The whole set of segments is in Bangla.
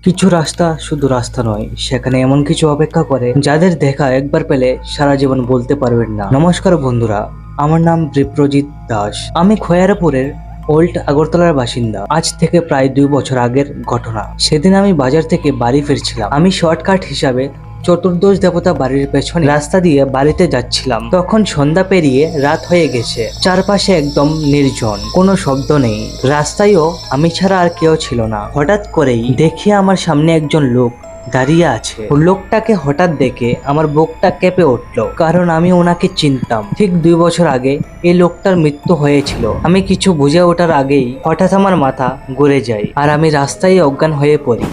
কিছু রাস্তা শুধু রাস্তা নয়, সেখানে এমন কিছু অপেক্ষা করে যাদের দেখা একবার পেলে সারা জীবন বলতে পারবেন না। নমস্কার বন্ধুরা, আমার নাম বিপ্রজিৎ দাস। আমি খয়ারপুরের ওল্ড আগরতলার বাসিন্দা। আজ থেকে প্রায় 2 বছর আগের ঘটনা। সেদিন আমি বাজার থেকে বাড়ি ফিরছিলাম। আমি শর্টকাট হিসাবে চতুর্দশ দেবতা বাড়ির পেছনে রাস্তা দিয়ে বাড়িতে যাচ্ছিলাম। তখন সন্ধ্যা পেরিয়ে রাত হয়ে গেছে। চারপাশে একদম নির্জন, কোনো শব্দ নেই। রাস্তায়ও আমি ছাড়া আর কেউ ছিল না। হঠাৎ করেই দেখি আমার সামনে একজন লোক দাঁড়িয়ে আছে। লোকটাকে হঠাৎ দেখে আমার বুকটা কেঁপে উঠলো, কারণ আমি ওনাকে চিনতাম। ঠিক 2 বছর আগে এই লোকটার মৃত্যু হয়েছিল। আমি কিছু বুঝে ওঠার আগেই হঠাৎ আমার মাথা ঘুরে যায় আর আমি রাস্তায় অজ্ঞান হয়ে পড়ি।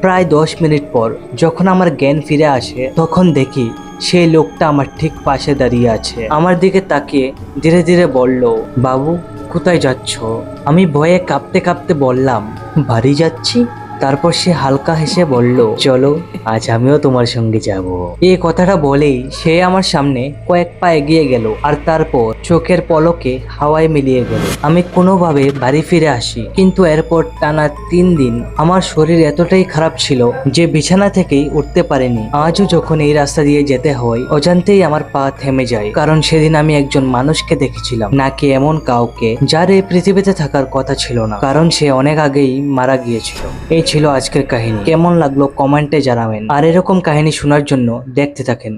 প্রায় 10 মিনিট পর যখন আমার জ্ঞান ফিরে আসে, তখন দেখি সেই লোকটা আমার ঠিক পাশে দাঁড়িয়ে আছে। আমার দিকে তাকিয়ে ধীরে ধীরে বলল, বাবু, কোথায় যাচ্ছ? আমি ভয়ে কাঁপতে কাঁপতে বললাম, বাড়ি যাচ্ছি। তারপর সে হালকা হেসে বলল, চলো, আজ আমিও তোমার সঙ্গে যাব। এই কথাটা বলেই সে আমার সামনে কয়েক পা এগিয়ে গেল আর তারপর চোখের পলকে হাওয়ায় মিলিয়ে গেল। আমি কোনোভাবে বাড়ি ফিরে আসি, কিন্তু এরপর টানা 3 দিন আমার শরীর এতটাই খারাপ ছিল যে বিছানা থেকেই উঠতে পারিনি। আজও যখন এই রাস্তা দিয়ে যেতে হয়, অজান্তেই আমার পা থেমে যায়, কারণ সেদিন আমি একজন মানুষকে দেখেছিলাম, নাকি এমন কাউকে যার এই পৃথিবীতে থাকার কথা ছিল না, কারণ সে অনেক আগেই মারা গিয়েছিল। এই ছিল আজকের কাহিনী। কেমন লাগলো কমেন্টে জানাবেন, আর এরকম কাহিনী শোনার জন্য দেখতে থাকেন।